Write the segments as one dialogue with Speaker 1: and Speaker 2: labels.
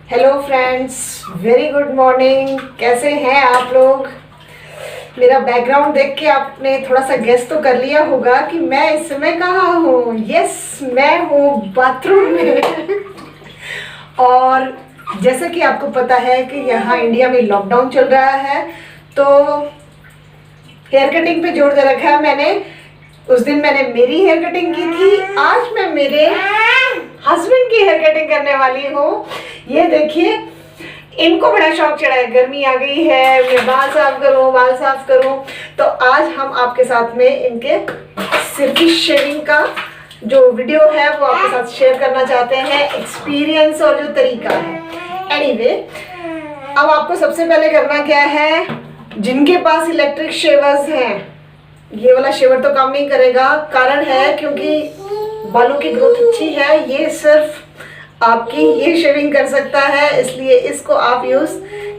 Speaker 1: Hello friends, very good morning. कैसे हैं आप लोग? मेरा बैकग्राउंड देख के आपने थोड़ा सा गेस तो कर लिया होगा कि मैं इस समय कहाँ हूँ। यस, मैं हूँ बाथरूम में। और जैसे कि आपको पता है कि यहाँ इंडिया में लॉकडाउन चल रहा है, तो हेयर कटिंग पे जोर दे रखा है मैंने। उस दिन मैंने मेरी हेयर कटिंग की थी, आज मैं मेरे हस्बैंड की हेयर कटिंग करने वाली हूँ। ये देखिए, इनको बड़ा शौक चढ़ा है, गर्मी आ गई है, मैं बाल साफ करूँ बाल साफ करूँ। तो आज हम आपके साथ में इनके सिर की शेविंग का जो वीडियो है वो आपके साथ शेयर करना चाहते हैं, एक्सपीरियंस और जो तरीका है। एनीवे, अब आपको सबसे पहले करना क्या है, जिनके पास इलेक्ट्रिक शेवर्स हैं, ये वाला शेवर तो काम नहीं करेगा। कारण है क्योंकि बालों की ग्रोथ अच्छी है, ये सिर्फ आपकी ये शेविंग कर सकता है, इसलिए इसको आप यूज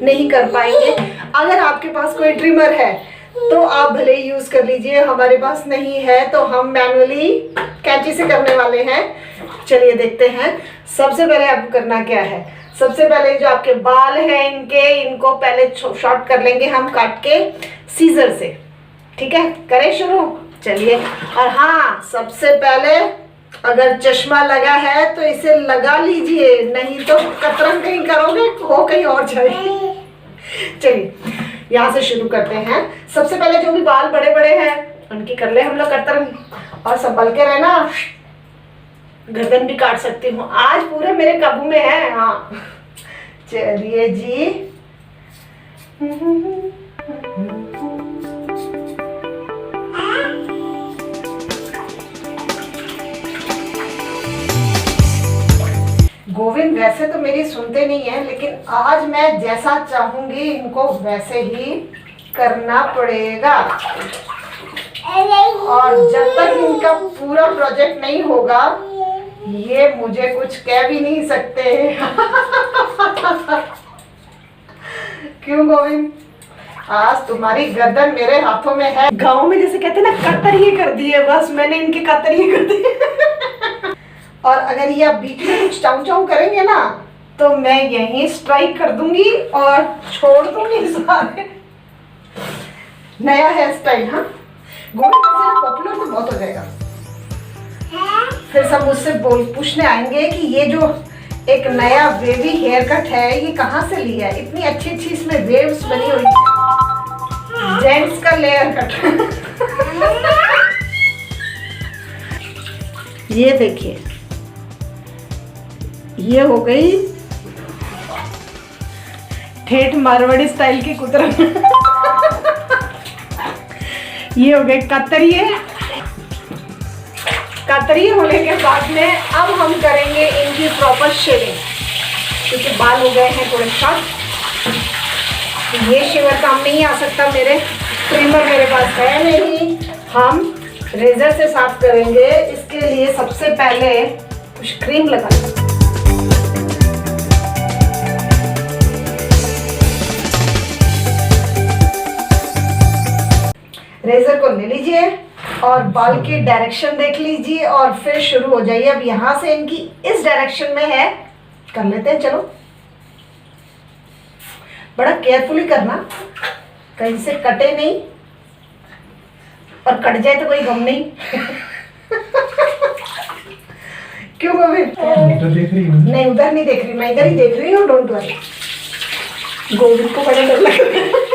Speaker 1: नहीं कर पाएंगे। अगर आपके पास कोई ट्रिमर है तो आप भले ही यूज कर लीजिए, हमारे पास नहीं है तो हम मैनुअली कैंची से करने वाले हैं। चलिए देखते हैं। सबसे पहले आपको करना क्या है, सबसे पहले जो आपके बाल हैं इनको पहले शॉर्ट कर लेंगे हम, काट के सीजर से। ठीक है, करें शुरू। चलिए। और हाँ, सबसे पहले अगर चश्मा लगा है तो इसे लगा लीजिए, नहीं तो कतरन कहीं करोगे हो कहीं और जाएगी। चलिए यहाँ से शुरू करते हैं। सबसे पहले जो भी बाल बड़े बड़े हैं उनकी कर ले हम लोग कतरन, और संभल के रहना, गर्दन भी काट सकती हूँ, आज पूरे मेरे काबू में है। हाँ चलिए जी। गोविंद वैसे तो मेरी सुनते नहीं है, लेकिन आज मैं जैसा चाहूंगी इनको वैसे ही करना पड़ेगा। और जब तक इनका पूरा प्रोजेक्ट नहीं होगा ये मुझे कुछ कह भी नहीं सकते। क्यों गोविंद? आज तुम्हारी गर्दन मेरे हाथों में है। गांव में जैसे कहते हैं ना, कतरिये कर दिए, बस मैंने इनके कतरिये कर दिए। और अगर ये आप बीच में कुछ चाऊ चाऊ करेंगे ना तो मैं यहीं स्ट्राइक कर दूंगी और छोड़ दूंगी सारे। नया हेयर स्टाइल। हाँ, गोविंद पॉपुलर तो बहुत हो जाएगा, फिर सब मुझसे पूछने आएंगे कि ये जो एक नया वेवी हेयर कट है ये कहाँ से लिया है, इतनी अच्छी अच्छी इसमें वेव्स बनी हुई है, जेंट्स का लेयर कट। ये देखिए, ये हो गई ठेठ मारवाड़ी स्टाइल की कुतरन। ये हो गए कतरिये। कतरिये होने के बाद में अब हम करेंगे इनकी प्रॉपर शेविंग, क्योंकि बाल हो गए हैं थोड़े शॉर्ट। ये शेवर काम नहीं आ सकता, मेरे ट्रिमर मेरे पास है नहीं, हम रेजर से साफ करेंगे। इसके लिए सबसे पहले कुछ क्रीम लगा, रेजर को ले लीजिए और बाल की डायरेक्शन देख लीजिए और फिर शुरू हो जाइए। अब यहां से इनकी इस डायरेक्शन में है, कर लेते हैं। चलो, बड़ा केयरफुली करना, कहीं से कटे नहीं, और कट जाए तो कोई गम नहीं। क्यों गोविंद?
Speaker 2: तो देख रही हूँ।
Speaker 1: नहीं, उधर नहीं देख रही, मैं इधर ही देख रही हूँ। Don't worry. गोविंद को बड़ा डर लग रहा है।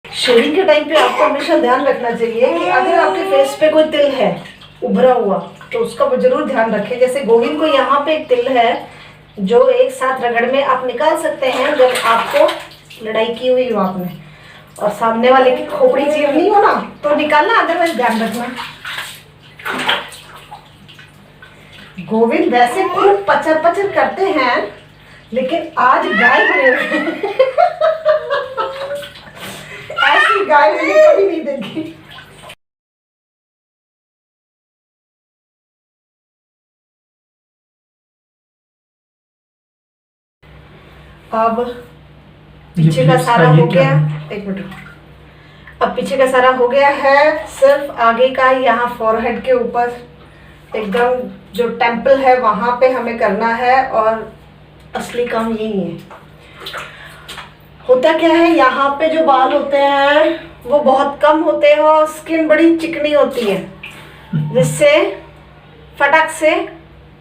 Speaker 1: शेविंग के टाइम पे आपको हमेशा ध्यान रखना चाहिए कि अगर आपके फेस पे कोई तिल है उभरा हुआ तो उसका जरूर ध्यान रखें। जैसे गोविंद को यहाँ पे एक तिल है जो एक साथ रगड़ में आप निकाल सकते हैं जब आपको लड़ाई की हुई हो आपने, और सामने वाले की खोपड़ी चीरनी हो ना तो निकालना, अदरवाइज ध्यान रखना। गोविंद वैसे खूब पचर पचर करते हैं, लेकिन आज गाय बने हुए। ऐसी गाय मैंने कभी नहीं देखी। अब पीछे का सारा हो गया। एक मिनट, अब पीछे का सारा हो गया है, सिर्फ आगे का यहाँ फॉरहेड के ऊपर एकदम जो टेम्पल है वहाँ पे हमें करना है। और असली काम यही है। होता क्या है, यहाँ पे जो बाल होते हैं वो बहुत कम होते हैं और स्किन बड़ी चिकनी होती है, जिससे फटक से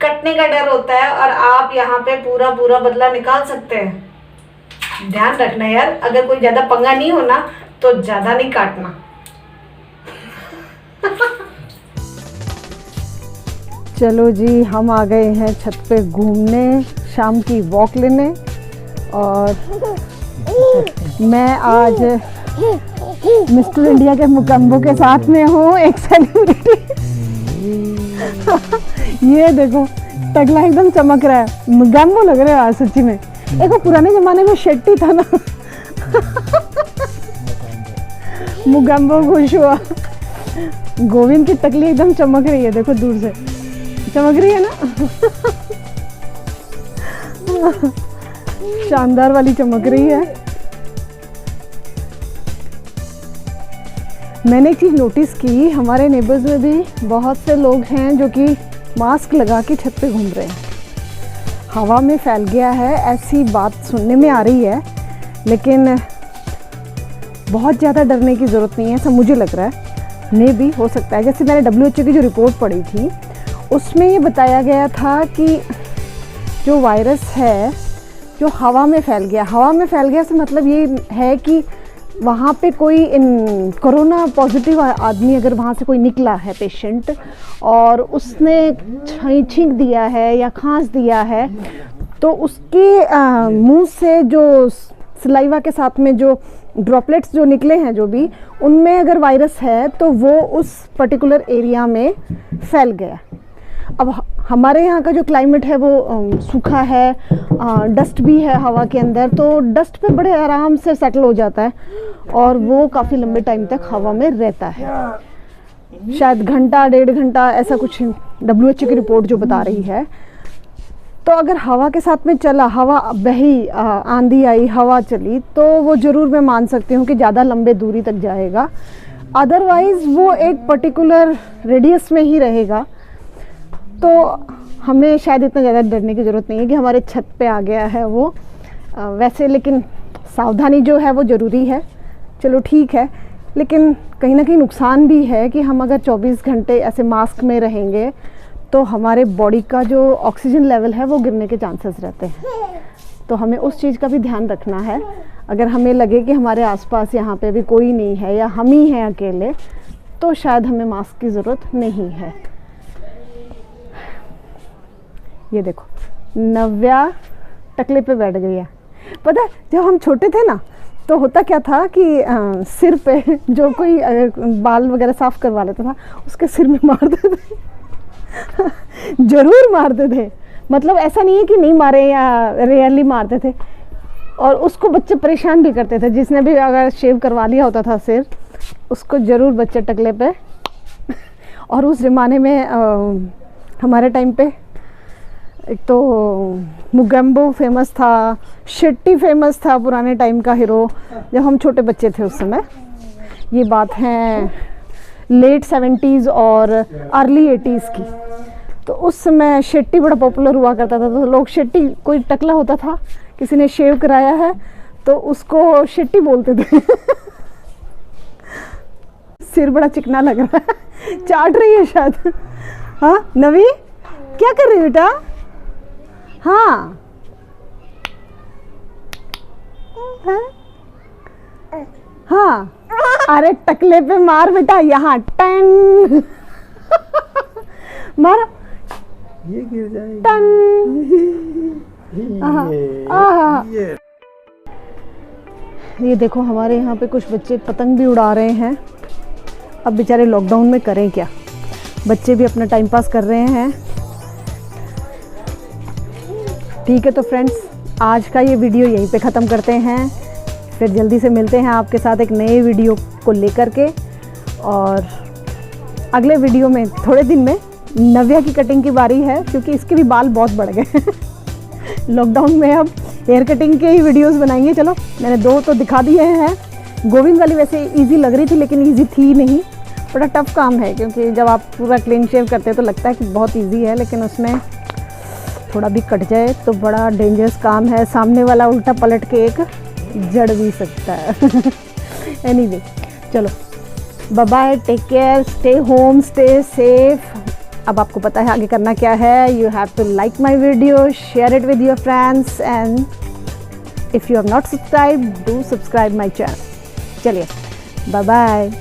Speaker 1: कटने का डर होता है और आप यहाँ पे पूरा पूरा बदला निकाल सकते हैं। ध्यान रखना यार, अगर कोई ज़्यादा पंगा नहीं होना तो ज़्यादा नहीं काटना।
Speaker 2: चलो जी, हम आ गए हैं छत पे घूमने, शाम की वॉक लेने। और मैं आज मिस्टर इंडिया के मुकम्बो के साथ में हूँ, एक सेलिब्रिटी। ये देखो, टकला एकदम चमक रहा है, मुकम्बो लग रहा है आज सच्ची में। एक वो पुराने जमाने में शेट्टी था ना, मुकम्बो खुश हुआ। गोविंद की टकली एकदम चमक रही है, देखो दूर से चमक रही है ना। शानदार वाली चमक रही है। मैंने एक चीज़ नोटिस की, हमारे नेबर्स में भी बहुत से लोग हैं जो कि मास्क लगा के छत पे घूम रहे हैं। हवा में फैल गया है, ऐसी बात सुनने में आ रही है, लेकिन बहुत ज़्यादा डरने की ज़रूरत नहीं है, ऐसा मुझे लग रहा है। मे भी हो सकता है, जैसे मैंने WHO की जो रिपोर्ट पढ़ी थी उसमें ये बताया गया था कि जो वायरस है जो हवा में फैल गया, हवा में फैल गया से मतलब ये है कि वहाँ पे कोई कोरोना पॉजिटिव आदमी अगर वहाँ से कोई निकला है पेशेंट और उसने छींक दिया है या खांस दिया है, तो उसके मुंह से जो सलाइवा के साथ में जो ड्रॉपलेट्स जो निकले हैं जो भी, उनमें अगर वायरस है तो वो उस पर्टिकुलर एरिया में फैल गया। अब हमारे यहाँ का जो क्लाइमेट है वो सूखा है, डस्ट भी है हवा के अंदर, तो डस्ट पे बड़े आराम से सेटल हो जाता है और वो काफ़ी लंबे टाइम तक हवा में रहता है, शायद घंटा 1.5 घंटा, ऐसा कुछ WHO की रिपोर्ट जो बता रही है। तो अगर हवा के साथ में चला, हवा बही, आंधी आई, हवा चली, तो वो ज़रूर मैं मान सकती हूँ कि ज़्यादा लंबे दूरी तक जाएगा। अदरवाइज़ वो एक पर्टिकुलर रेडियस में ही रहेगा। तो हमें शायद इतना ज़्यादा डरने की ज़रूरत नहीं है कि हमारे छत पे आ गया है वो। वैसे लेकिन सावधानी जो है वो ज़रूरी है। चलो ठीक है, लेकिन कहीं ना कहीं नुकसान भी है कि हम अगर 24 घंटे ऐसे मास्क में रहेंगे तो हमारे बॉडी का जो ऑक्सीजन लेवल है वो गिरने के चांसेस रहते हैं। तो हमें उस चीज़ का भी ध्यान रखना है। अगर हमें लगे कि हमारे आसपास यहाँ पे भी कोई नहीं है या हम ही हैं अकेले, तो शायद हमें मास्क की ज़रूरत नहीं है। ये देखो, नव्या टकले पे बैठ गई है। पता है, जब हम छोटे थे ना तो होता क्या था कि सिर पे जो कोई बाल वगैरह साफ़ करवा लेता था उसके सिर में मारते थे। ज़रूर मारते थे, मतलब ऐसा नहीं है कि नहीं मारे या रेयरली मारते थे। और उसको बच्चे परेशान भी करते थे, जिसने भी अगर शेव करवा लिया होता था सिर, उसको ज़रूर बच्चे टकले पे। और उस ज़माने में हमारे टाइम पे एक तो मुगम्बो फेमस था, शेट्टी फेमस था, पुराने टाइम का हीरो, जब हम छोटे बच्चे थे उस समय। ये बात है लेट 70s और अर्ली 80s की। तो उस समय शेट्टी बड़ा पॉपुलर हुआ करता था, तो लोग शेट्टी, कोई टकला होता था, किसी ने शेव कराया है तो उसको शेट्टी बोलते थे। सिर बड़ा चिकना लग रहा है, चाट रही है शायद। हाँ नवी, क्या कर रही है बेटा? हाँ हाँ, अरे टकले पे मार बेटा, यहाँ टन मार,
Speaker 3: ये गिर जाएगी।
Speaker 2: टन। ये देखो, हमारे यहाँ पे कुछ बच्चे पतंग भी उड़ा रहे हैं। अब बेचारे लॉकडाउन में करें क्या, बच्चे भी अपना टाइम पास कर रहे हैं। ठीक है, तो फ्रेंड्स, आज का ये वीडियो यहीं पे ख़त्म करते हैं। फिर जल्दी से मिलते हैं आपके साथ एक नए वीडियो को लेकर के। और अगले वीडियो में थोड़े दिन में नव्या की कटिंग की बारी है, क्योंकि इसके भी बाल बहुत बढ़ गए। लॉकडाउन में अब हेयर कटिंग के ही वीडियोस बनाएंगे। चलो मैंने 2 तो दिखा दिए हैं। गोविंद वाली वैसे इजी लग रही थी लेकिन इजी थी नहीं, बड़ा टफ काम है क्योंकि जब आप पूरा क्लीन शेव करते हैं तो लगता है कि बहुत इजी है, लेकिन उसमें थोड़ा भी कट जाए तो बड़ा डेंजरस काम है। सामने वाला उल्टा पलट के एक जड़ भी सकता है। एनीवे चलो bye bye, take care, stay home, stay safe. अब आपको पता है आगे करना क्या है। You have to like my video, share it with your friends and if you have not subscribe, do subscribe my channel. चलिए बाय बाय।